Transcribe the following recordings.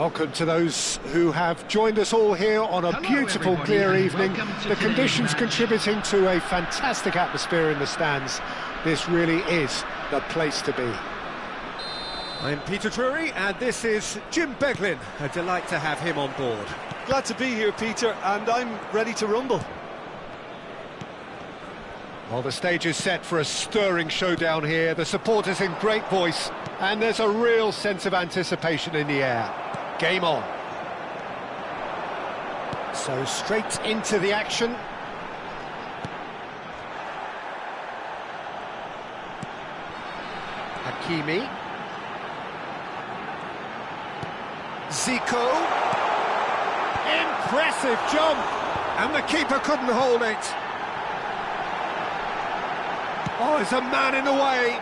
Welcome to those who have joined us all here on a beautiful, clear evening. The conditions contributing to a fantastic atmosphere in the stands. This really is the place to be. I'm Peter Drury, and this is Jim Beglin. A delight to have him on board. Glad to be here, Peter, and I'm ready to rumble. Well, the stage is set for a stirring showdown here. The supporters in great voice, and there's a real sense of anticipation in the air. Game on. So straight into the action. Hakimi. Zico. Impressive jump. And the keeper couldn't hold it. Oh, there's a man in the way.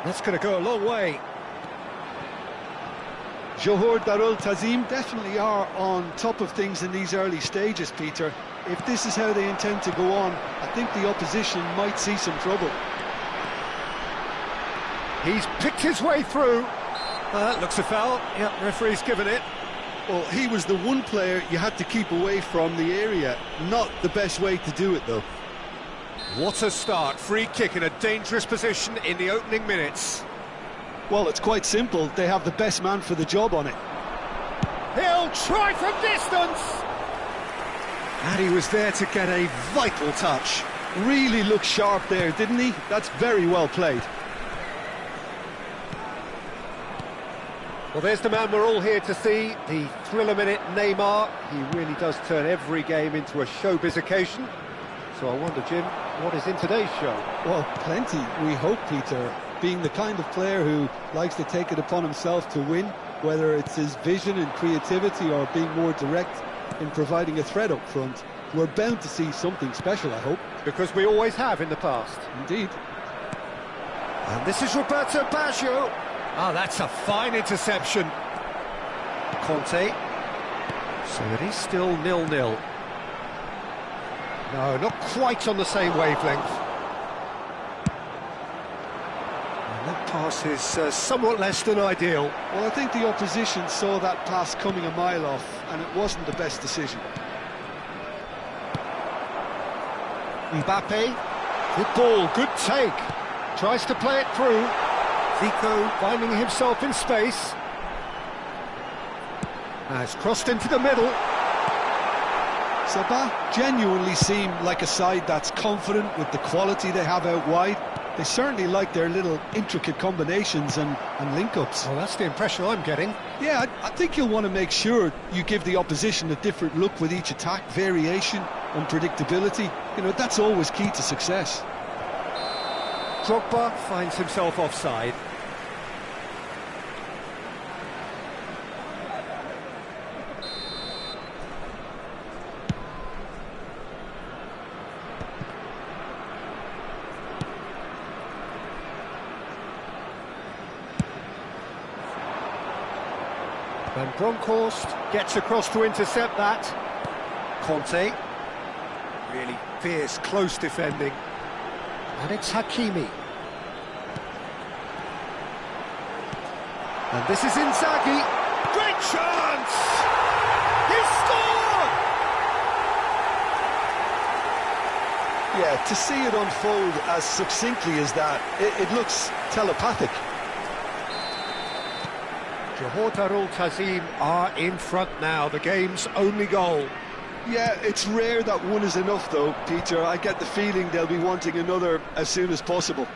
That's going to go a long way. Johor Darul Ta'zim definitely are on top of things in these early stages, Peter. If this is how they intend to go on, I think the opposition might see some trouble. He's picked his way through. That looks a foul. Yep, referee's given it. Well, he was the one player you had to keep away from the area. Not the best way to do it, though. What a start. Free kick in a dangerous position in the opening minutes. Well, it's quite simple. They have the best man for the job on it. He'll try from distance! And he was there to get a vital touch. Really looked sharp there, didn't he? That's very well played. Well, there's the man we're all here to see, the thriller-minute Neymar. He really does turn every game into a showbiz occasion. So I wonder, Jim, what is in today's show? Well, plenty, we hope, Peter. Being the kind of player who likes to take it upon himself to win, whether it's his vision and creativity or being more direct in providing a threat up front, we're bound to see something special, I hope. Because we always have in the past. Indeed. And this is Roberto Baggio. Oh, that's a fine interception. Conte. So it is still 0-0. No, not quite on the same wavelength. And that pass is somewhat less than ideal. Well, I think the opposition saw that pass coming a mile off, and it wasn't the best decision. Mbappe. Good ball, good take. Tries to play it through. Zico finding himself in space. Has crossed into the middle. Sabah genuinely seem like a side that's confident with the quality they have out wide. They certainly like their little intricate combinations and link-ups. Well, that's the impression I'm getting. Yeah, I think you'll want to make sure you give the opposition a different look with each attack, variation, unpredictability. You know, that's always key to success. Drogba finds himself offside. Van Bronckhorst gets across to intercept that. Conte. Really fierce, close defending. And it's Hakimi. And this is Inzaghi. Great chance! He scored! Yeah, to see it unfold as succinctly as that, it looks telepathic. Johor Darul Ta'zim are in front now, the game's only goal. Yeah, it's rare that one is enough though, Peter. I get the feeling they'll be wanting another as soon as possible.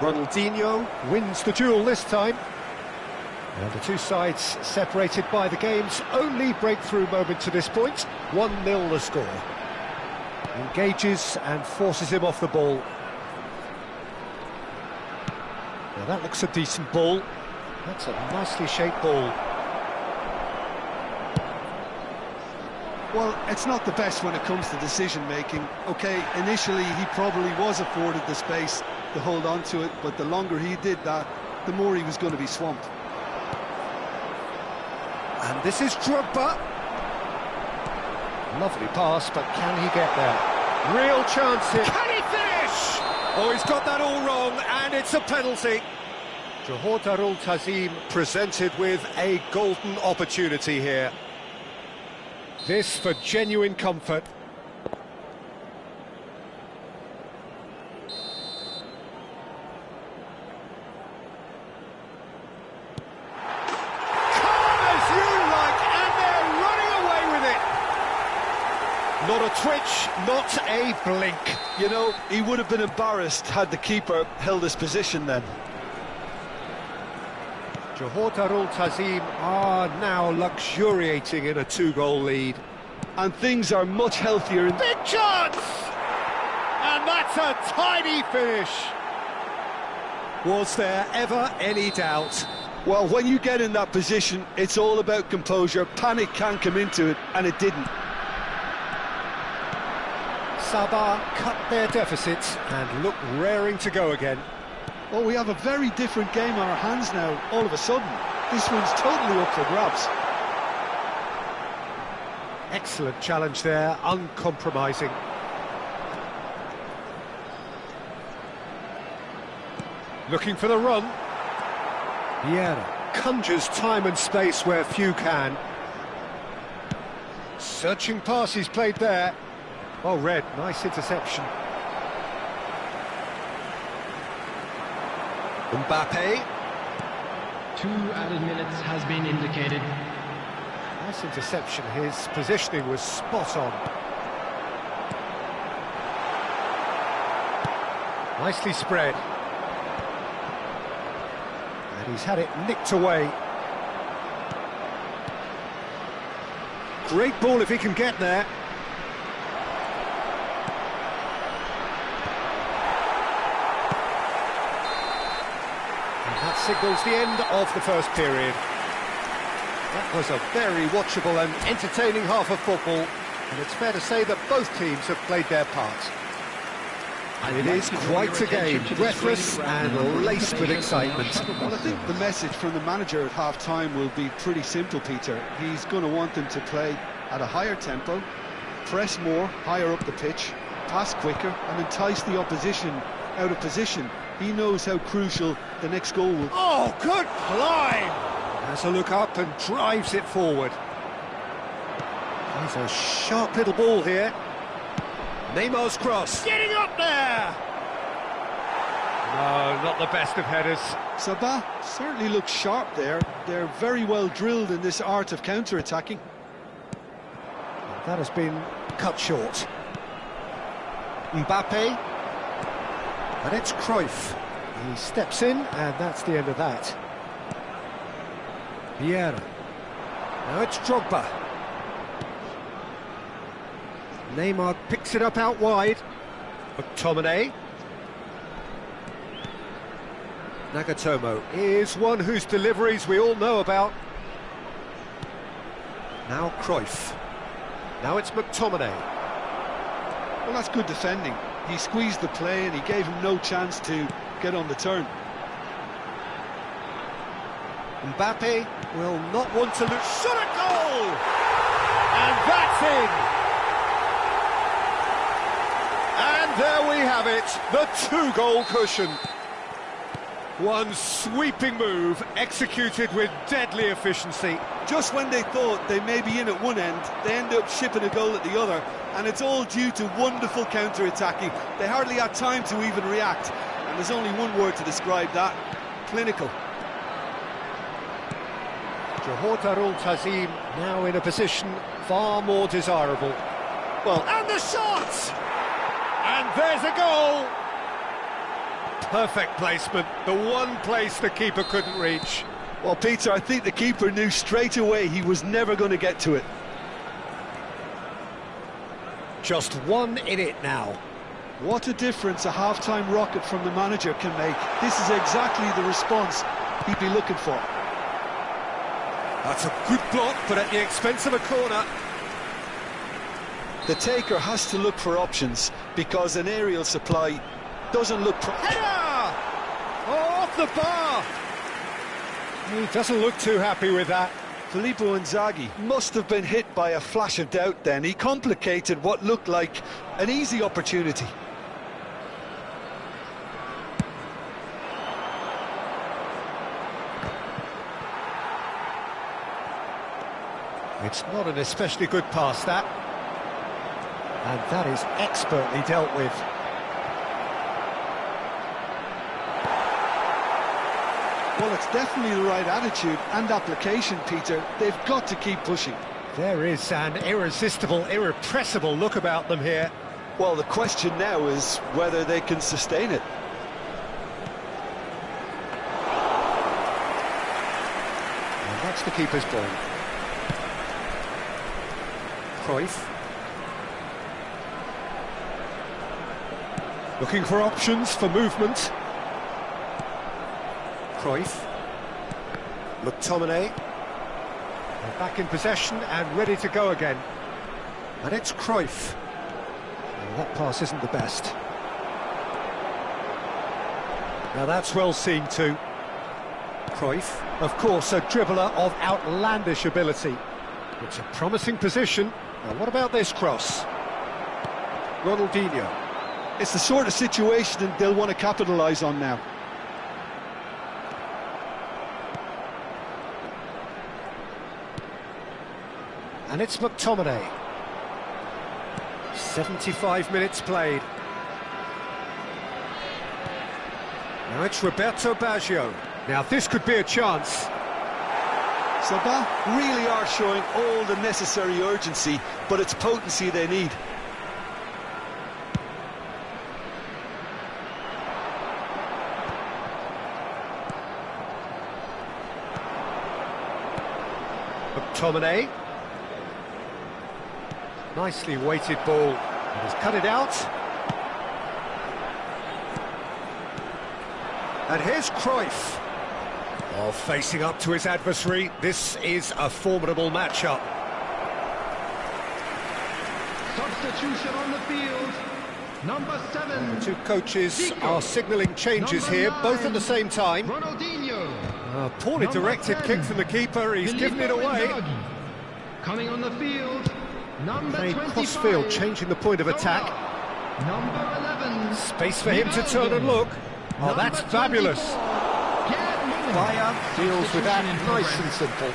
Ronaldinho wins the duel this time. And the two sides separated by the game's only breakthrough moment to this point. 1-0 the score. Engages and forces him off the ball. Now that looks a decent ball. That's a nicely shaped ball. Well, it's not the best when it comes to decision-making. OK, initially he probably was afforded the space to hold on to it, but the longer he did that, the more he was going to be swamped. And this is Drogba. Lovely pass, but can he get there? Real chance here. Can he finish? Oh, he's got that all wrong, and it's a penalty. Johor Darul Tazim presented with a golden opportunity here. This for genuine comfort. Not a twitch, not a blink. You know, he would have been embarrassed had the keeper held his position then. Johor Darul Tazim are now luxuriating in a 2-goal lead. And things are much healthier in... Big chance! And that's a tidy finish. Was there ever any doubt? Well, when you get in that position, it's all about composure. Panic can't come into it, and it didn't. Sabah cut their deficits and look raring to go again. Well, we have a very different game on our hands now, all of a sudden. This one's totally up for grabs. Excellent challenge there, uncompromising. Looking for the run. Vieira conjures time and space where few can. Searching passes played there. Well read, nice interception. Mbappe. 2 added minutes has been indicated. Nice interception, his positioning was spot on. Nicely spread. And he's had it nicked away. Great ball if he can get there. That signals the end of the first period. That was a very watchable and entertaining half of football, and it's fair to say that both teams have played their part. And it is quite a game, breathless and laced with excitement. Well, I think the message from the manager at half-time will be pretty simple, Peter. He's going to want them to play at a higher tempo, press more, higher up the pitch, pass quicker, and entice the opposition out of position. He knows how crucial the next goal will be. Oh, good climb! Has a look up and drives it forward. There's a sharp little ball here. Neymar's cross. Getting up there! No, not the best of headers. Sabah certainly looks sharp there. They're very well drilled in this art of counter-attacking. That has been cut short. Mbappe. And it's Cruyff. He steps in, and that's the end of that. Vieira. Now it's Drogba. Neymar picks it up out wide. McTominay. Nagatomo is one whose deliveries we all know about. Now Cruyff. Now it's McTominay. Well, that's good defending. He squeezed the play and he gave him no chance to get on the turn. Mbappe will not want to lose. Shot a goal! And that's in! And there we have it, the 2-goal cushion. One sweeping move, executed with deadly efficiency. Just when they thought they may be in at one end, they end up shipping a goal at the other, and it's all due to wonderful counter-attacking. They hardly had time to even react, and there's only one word to describe that: clinical. Johor Darul Tazim now in a position far more desirable. Well, and the shot! And there's a goal! Perfect placement, the one place the keeper couldn't reach. Well, Peter, I think the keeper knew straight away he was never going to get to it. Just one in it now. What a difference a half-time rocket from the manager can make. This is exactly the response he'd be looking for. That's a good block, but at the expense of a corner. The taker has to look for options, because an aerial supply doesn't look... Header! Oh, off the bar! He doesn't look too happy with that. Filippo Inzaghi must have been hit by a flash of doubt then. He complicated what looked like an easy opportunity. It's not an especially good pass, that. And that is expertly dealt with. Well, it's definitely the right attitude and application, Peter. They've got to keep pushing. There is an irresistible, irrepressible look about them here. Well, the question now is whether they can sustain it. And that's the keeper's ball. Cruyff. Looking for options for movement. Cruyff. McTominay. They're back in possession and ready to go again. And it's Cruyff. Well, that pass isn't the best. Now that's well seen too. Cruyff, of course, a dribbler of outlandish ability. It's a promising position. Now what about this cross? Ronaldinho. It's the sort of situation that they'll want to capitalise on now. And it's McTominay. 75 minutes played. Now it's Roberto Baggio. Now this could be a chance. Sabah really are showing all the necessary urgency, but it's potency they need. McTominay. Nicely weighted ball. He has cut it out. And here's Cruyff. Oh, facing up to his adversary. This is a formidable matchup. Substitution on the field. Number 7. The two coaches are signalling changes Number here, 9, both at the same time. Ronaldinho. A poorly Number directed 10, kick from the keeper. He's given it away. Inzaghi. Coming on the field. Number Played 25. cross-field, changing the point of attack. Number 11. Space for him to turn and look. Oh, Number that's fabulous. 24. Bayer deals with that nice and simple.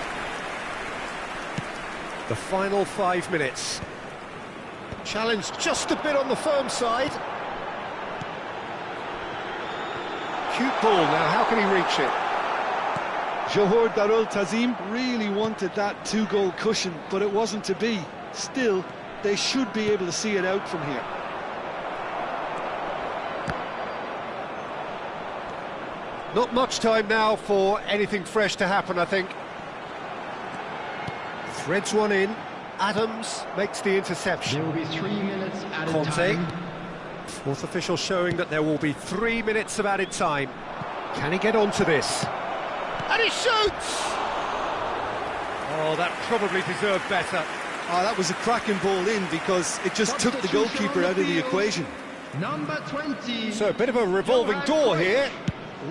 The final 5 minutes. Challenge just a bit on the firm side. Cute ball now, how can he reach it? Johor Darul Tazim really wanted that 2-goal cushion, but it wasn't to be. Still, they should be able to see it out from here. Not much time now for anything fresh to happen, I think. Threads one in. Adams makes the interception. There will be 3 minutes added Conte. time. Fourth official showing that there will be 3 minutes of added time. Can he get onto this? And he shoots! Oh, that probably deserved better. Oh, that was a cracking ball in because it just took the goalkeeper out of the equation. Number 20. So a bit of a revolving door here.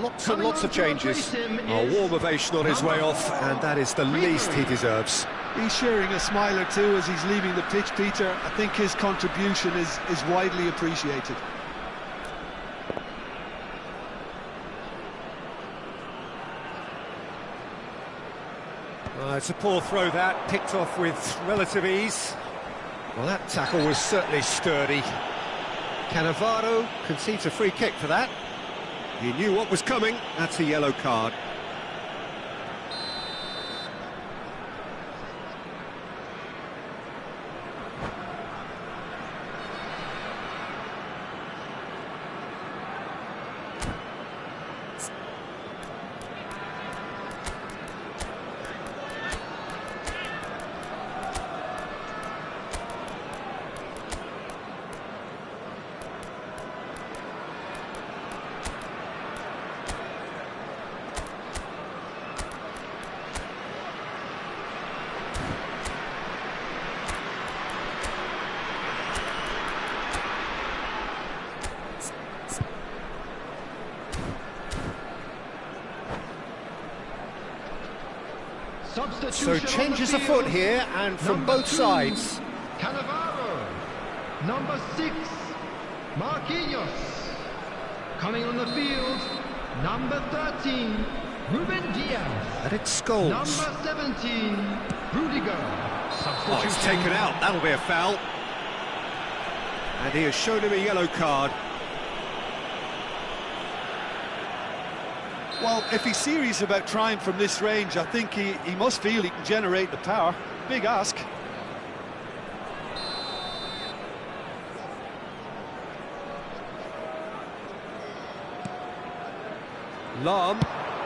Lots and Coming lots on of to changes. replace him A is warm ovation on his way off, and that is the least he deserves. He's sharing a smile or two as he's leaving the pitch, Peter. I think his contribution is widely appreciated. It's a poor throw that, picked off with relative ease. Well, that tackle was certainly sturdy. Cannavaro concedes a free kick for that. He knew what was coming, that's a yellow card. So changes afoot here, and from Number both 2, sides. Cannavaro. Number 6, Marquinhos. Coming on the field, number 13, Ruben Diaz. And it's Scholes. Number 17, Rudiger. Oh, it's taken out. That'll be a foul. And he has shown him a yellow card. Well, if he's serious about trying from this range, I think he must feel he can generate the power. Big ask. Lam,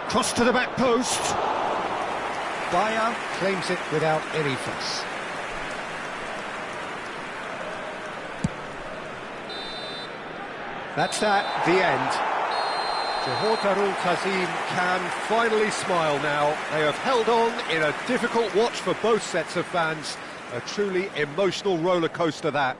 cross to the back post. Bayer claims it without any fuss. That's that, the end. Johor Darul Tazim can finally smile now. They have held on in a difficult watch for both sets of fans. A truly emotional roller coaster, that.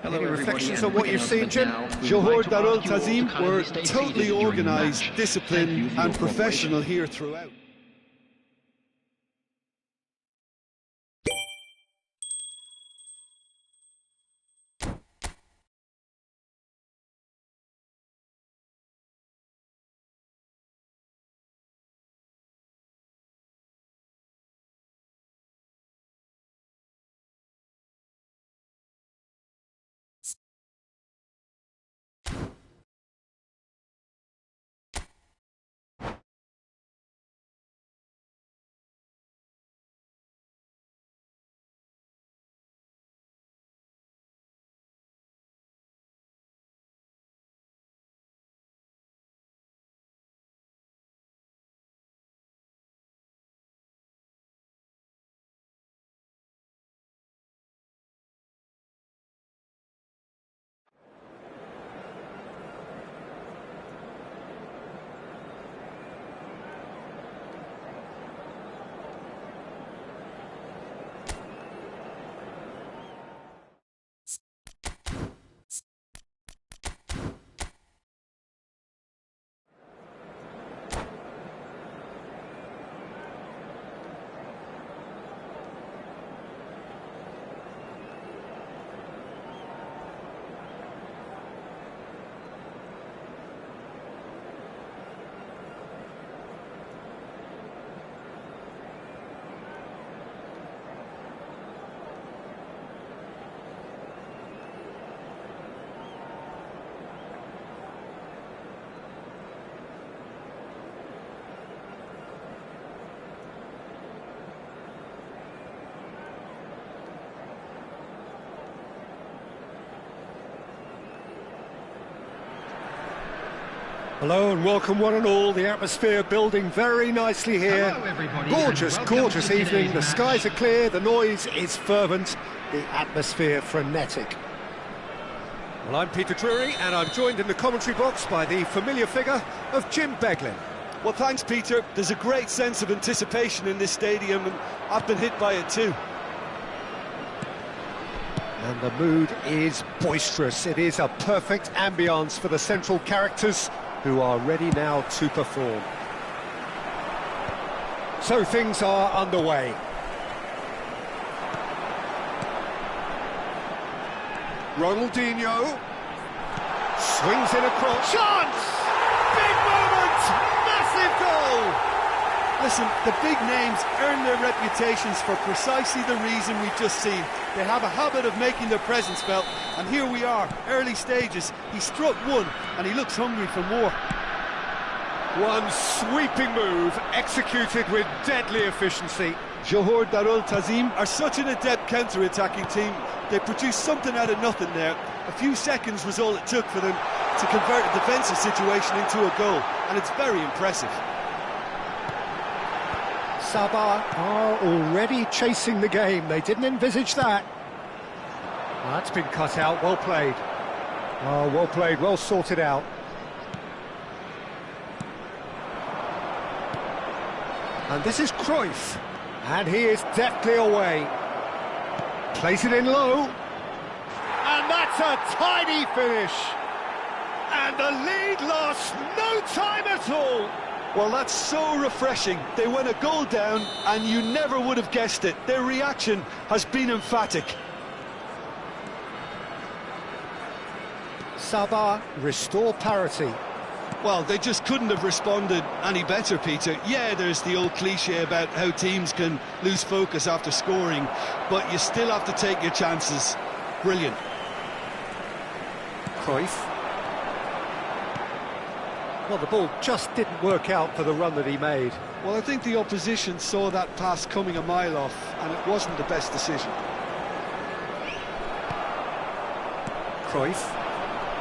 Hello, Any everybody, reflections and on what you've seen, Jim? Johor Darul Tazim were totally organised, disciplined and professional here throughout. Hello and welcome one and all. The atmosphere building very nicely here. Hello, everybody, Gorgeous, and welcome gorgeous to evening. today's The skies are match. clear, the noise is fervent, the atmosphere frenetic. Well, I'm Peter Drury and I'm joined in the commentary box by the familiar figure of Jim Beglin. Well, thanks, Peter. There's a great sense of anticipation in this stadium, and I've been hit by it too. And the mood is boisterous. It is a perfect ambience for the central characters who are ready now to perform. So things are underway. Ronaldinho swings in across. Chance! Big moment! Massive goal! Listen, the big names earn their reputations for precisely the reason we've just seen. They have a habit of making their presence felt, and here we are, early stages. He struck one, and he looks hungry for more. One sweeping move, executed with deadly efficiency. Johor Darul Tazim are such an adept counter-attacking team. They produced something out of nothing there. A few seconds was all it took for them to convert a defensive situation into a goal, and it's very impressive. Sabah are already chasing the game. They didn't envisage that. Well, that's been cut out. Well played. Oh, well played, well sorted out. And this is Cruyff. And he is deftly away. Plays it in low. And that's a tidy finish. And the lead lost no time at all. Well, that's so refreshing. They went a goal down, and you never would have guessed it. Their reaction has been emphatic. Sabah restore parity. Well, they just couldn't have responded any better, Peter. Yeah, there's the old cliche about how teams can lose focus after scoring, but you still have to take your chances. Brilliant. Cruyff. Well, the ball just didn't work out for the run that he made. Well, I think the opposition saw that pass coming a mile off, and it wasn't the best decision. Cruyff.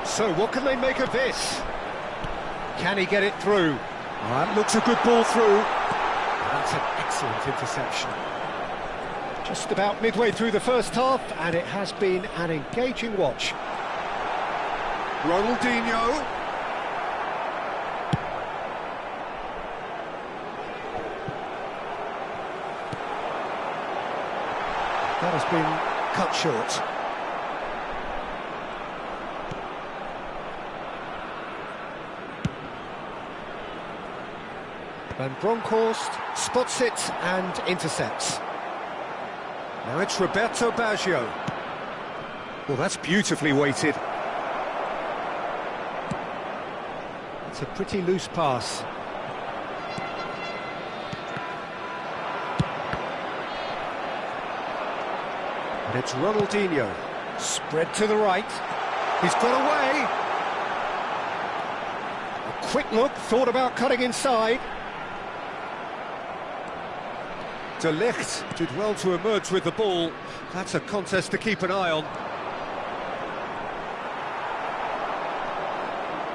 So, what can they make of this? Can he get it through? Oh, that looks a good ball through. That's an excellent interception. Just about midway through the first half, and it has been an engaging watch. Ronaldinho. That has been cut short. Van Bronckhorst spots it and intercepts. Now it's Roberto Baggio. Well, that's beautifully weighted. It's a pretty loose pass. And it's Ronaldinho. Spread to the right. He's got away. A quick look, thought about cutting inside. De Ligt did well to emerge with the ball. That's a contest to keep an eye on.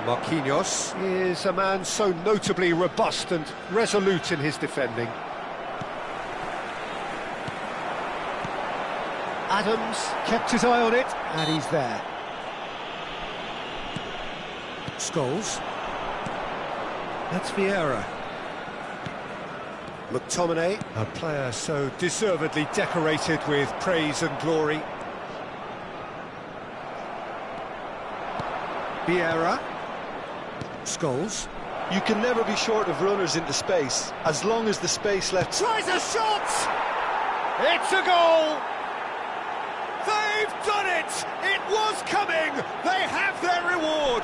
Marquinhos is a man so notably robust and resolute in his defending. Adams kept his eye on it, and he's there. Scholes. That's Vieira. McTominay, a player so deservedly decorated with praise and glory. Vieira. Scholes. You can never be short of runners into space, as long as the space left... Tries a shot! It's a goal! They've done it! It was coming! They have their reward!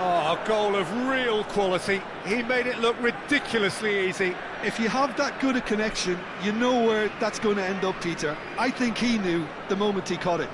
Oh, a goal of real quality. He made it look ridiculously easy. If you have that good a connection, you know where that's going to end up, Peter. I think he knew the moment he caught it.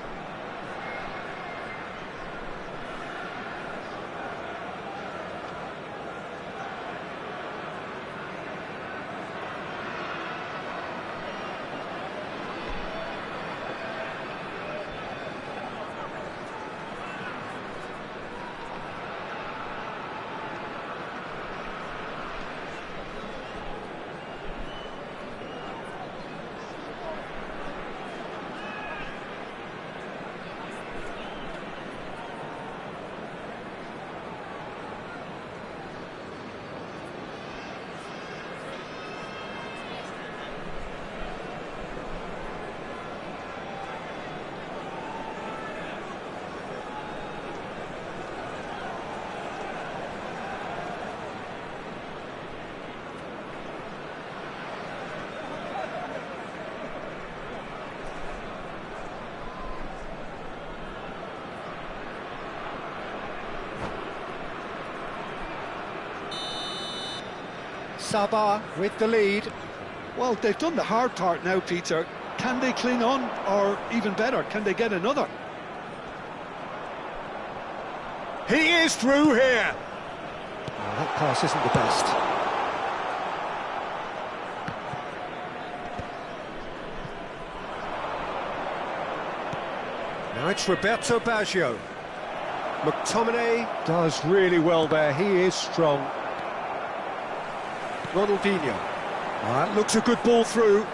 Sabah with the lead. Well, they've done the hard part now, Peter. Can they cling on, or even better, can they get another? He is through here. Oh, that pass isn't the best. Now it's Roberto Baggio. McTominay does really well there. He is strong. Ronaldinho. Oh, that looks a good ball through.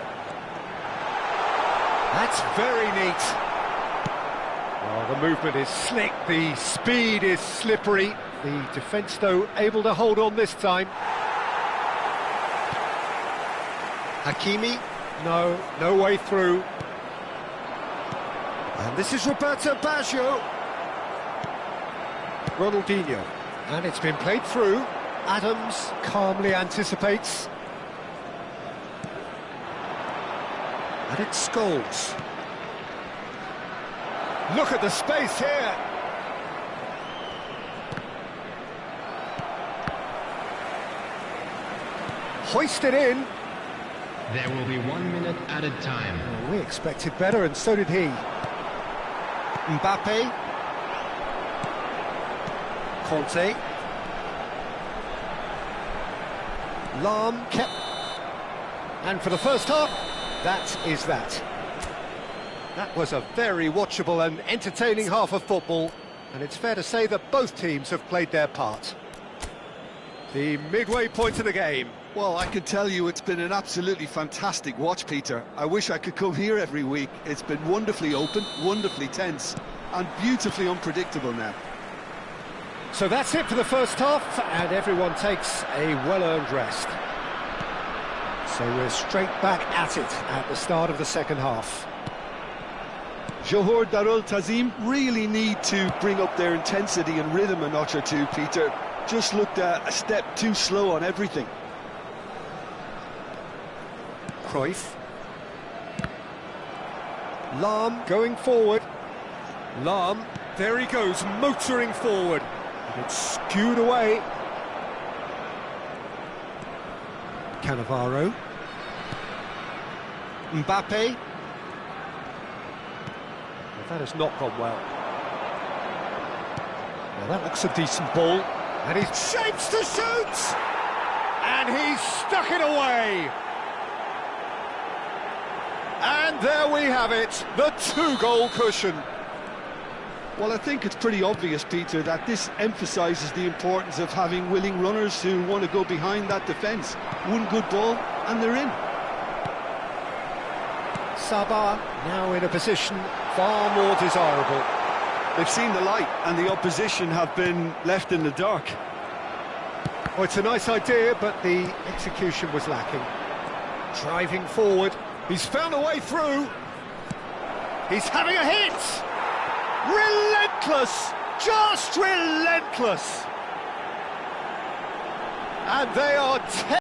That's very neat. Oh, the movement is slick, the speed is slippery. The defence, though, able to hold on this time. Hakimi, no way through. And this is Roberto Baggio. Ronaldinho. And it's been played through. Adams calmly anticipates. And it's Scholes. Look at the space here. hoisted in. There will be 1 minute added time. Well, we expected better, and so did he. Mbappe. Conte. Lahm kept... And for the first half, that is that. That was a very watchable and entertaining half of football, and it's fair to say that both teams have played their part. The midway point of the game. Well, I can tell you it's been an absolutely fantastic watch, Peter. I wish I could come here every week. It's been wonderfully open, wonderfully tense, and beautifully unpredictable now. So that's it for the first half, and everyone takes a well-earned rest. So we're straight back at it at the start of the second half. Johor Darul Tazim really need to bring up their intensity and rhythm a notch or two, Peter. Just looked a step too slow on everything. Cruyff. Lahm going forward. Lahm, there he goes, motoring forward. And it's skewed away. Cannavaro. Mbappe. Well, that has not gone well. Well, that looks a decent ball. And he shapes to shoot! And he's stuck it away! And there we have it, the 2-goal cushion. Well, I think it's pretty obvious, Peter, that this emphasises the importance of having willing runners who want to go behind that defence. One good ball, and they're in. Sabah now in a position far more desirable. They've seen the light, and the opposition have been left in the dark. Well, it's a nice idea, but the execution was lacking. Driving forward, he's found a way through. He's having a hit! Relentless! Just relentless! And they are